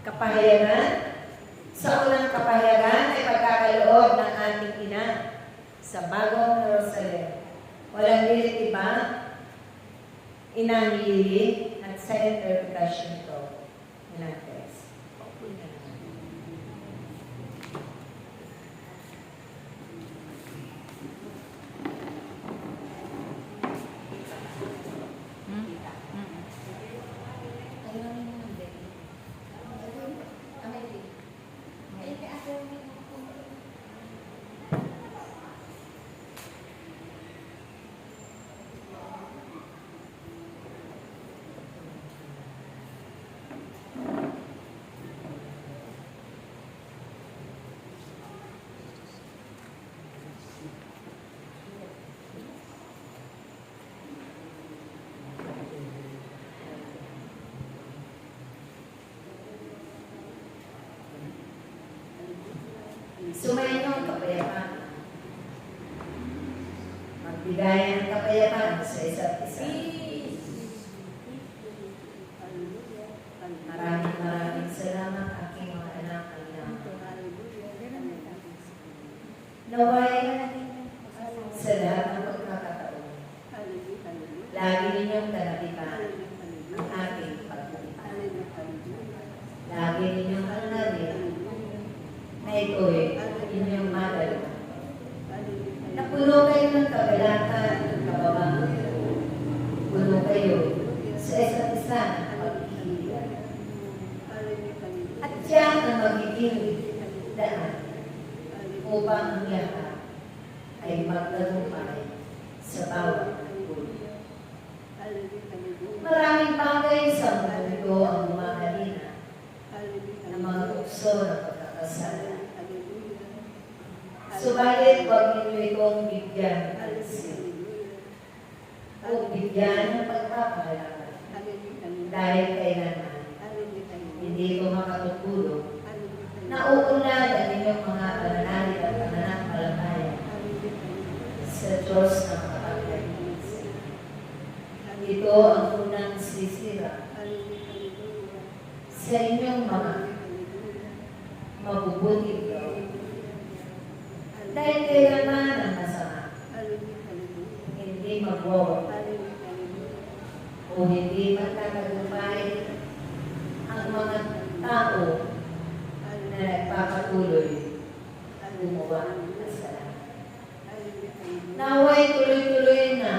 kapahayagan. Sa unang kapahayagan ay pagkakaloob ng ating ina sa bagong Jerusalem. Walang lilit iba, inang lilit at sa interpretation ko. Inang text. Sumayin niyo ang kapayapaan. Magbigayan ng kapayapaan sa isa't isa. Maraming salamat aking mga anak ang naway sa lahat ng pagkakataon. Lagi ninyong talagitan ang ating pagkakataon. Lagi ninyong alnarin na ito'y inyong madalo. Napuno kayo ng kabalatan at kababahan. Puno kayo sa isa't isa ng paghihilan. At yan ang magiging daan upang ang lahat ay magtagumpay sa bawat buhay. Maraming bagay sa mundo ang bumahalina ng mga tukso ng pagkakasala. Subalit, huwag ninyo itong bigyan ng alisin. Huwag bigyan ng pagpapahalaga. Dahil kailangan, hindi ito makatutulong. Nauunlad ang inyong mga pananalig at pananampalataya sa Diyos ng kapagdating. Ito ang unang sisira sa inyong mga mabubuting gawa. Dahil kailangan ang masama, hindi magwawa, o hindi magtatagumpay ang mga tao na nagpapatuloy gumawa ng kasalanan. Naway tuloy-tuloy na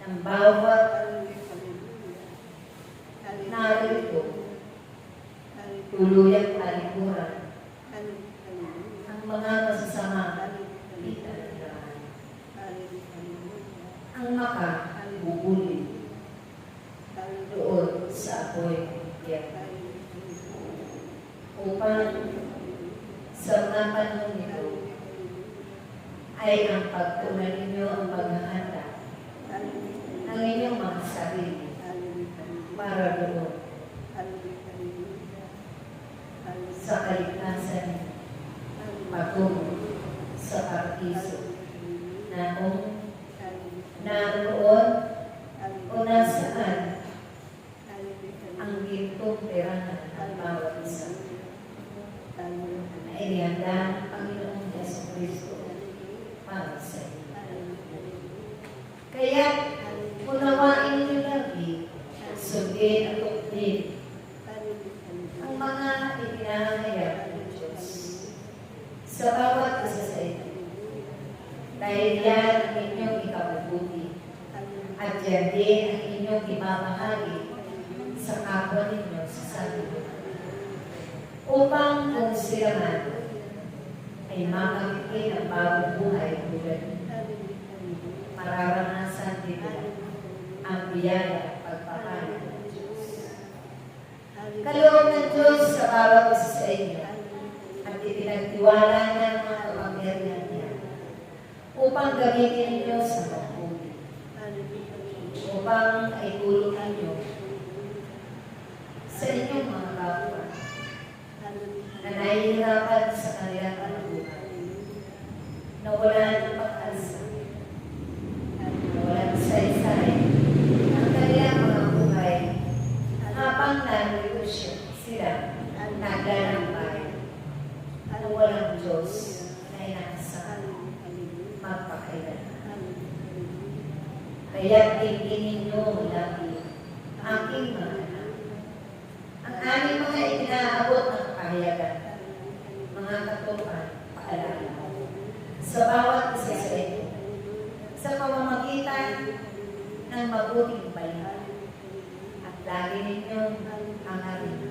ng bawat narito, tuluyang palikuran ang mga masasama ang makabubuli doon sa apoy upang sa mga panahon nito ay ang pagtunan ninyo ang paghahanda ng inyong mga sarili para doon sa kaligtasan patungo sa parkiso na kung naroon o nasaan ang gintong perahan ng bawat isa na inihanda ng Panginoong Yesu Cristo para sa inyo. Kaya unawain ninyo lagi, sundin at tuklin ang mga itinahayag ng Diyos sa bawat isa sa inyo. Dahil yan ang inyong ikabubuti at yan din ang inyong ibabahagi sa kapwa ninyo sa sanlibutan. Upang kung sila man ay makamit ang bagong buhay tulad mararanasan din ang biyaya at pagpapala ng Diyos. Kaloob ng Diyos sa bawat isa sa inyo at ipinagtiwala niya ang mga kapangyarihan niya upang gamitin ninyo sa mabuti. Upang ay tulong ninyo sa inyong mga kapwa na nahihirapan sa kanilang buhay, na wala ng pag-asa, na walang saysay ang kanilang mga buhay habang narito sila Kaya tingin ninyo lagi aking mga anak. Ang aming mga itinaabot ng kahayagan, mga katupan, paalala, sa bawat isa sa ito, sa pamamagitan ng mabuting balita, at lagi ninyong hangarin,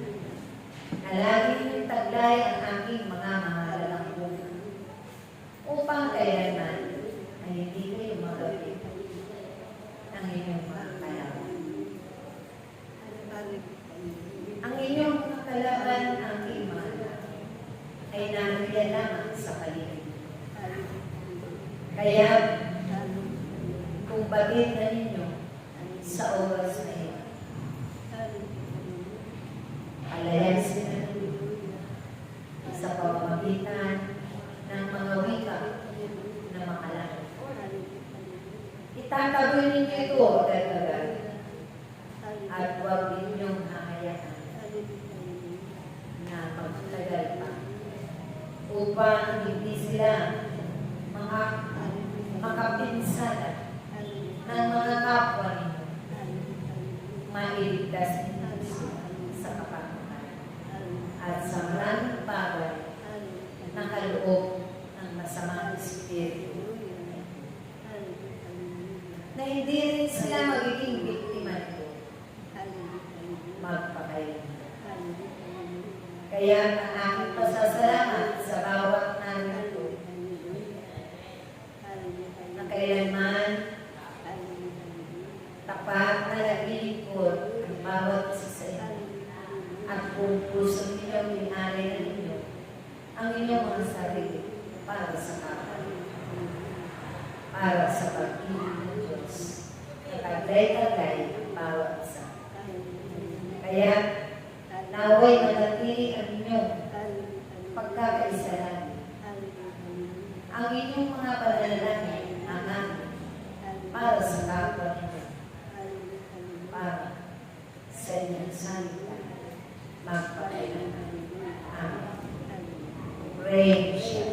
na lagi ninyong taglay ang aking mga mahalagang buhay, upang kailanman ay hindi kayo magawin ng inyong mga kalaban. Ang inyong mga kalaban, aking mahal, ay nariyan lamang sa paligid. Kaya, kung batid na ninyo sa oras na iyon, palayasin na ninyo sa pamamagitan ng mga wika na makalangit. Itataboy ninyo ito agad-agad at huwag ninyong hahayaan na magtagal pa upang hindi sila makapinsala ng mga kapwa ninyo, mailigtas ninyo sa kapanahan at sa maraming bagay na kaloob ng masamang espiritu, na hindi rin sila magiging biktima nito magpakain. Kaya ang aking pasasalamat sa bawat narito na kailanman tapat na naglilingkod ang bawat isa sa inyo at kung puso ninyo pinari na ninyo ang inyong mga sarili para sa kapal, para sa pag-ibig ng Diyos na taglay-taglay ang bawat isa. Kaya naway manatili ang inyong pagkakaisa lang. Ang inyong mga panalangin ang namin para sa kapwa ninyo, para sa inyong salita, magpakailangan. Amen. Praise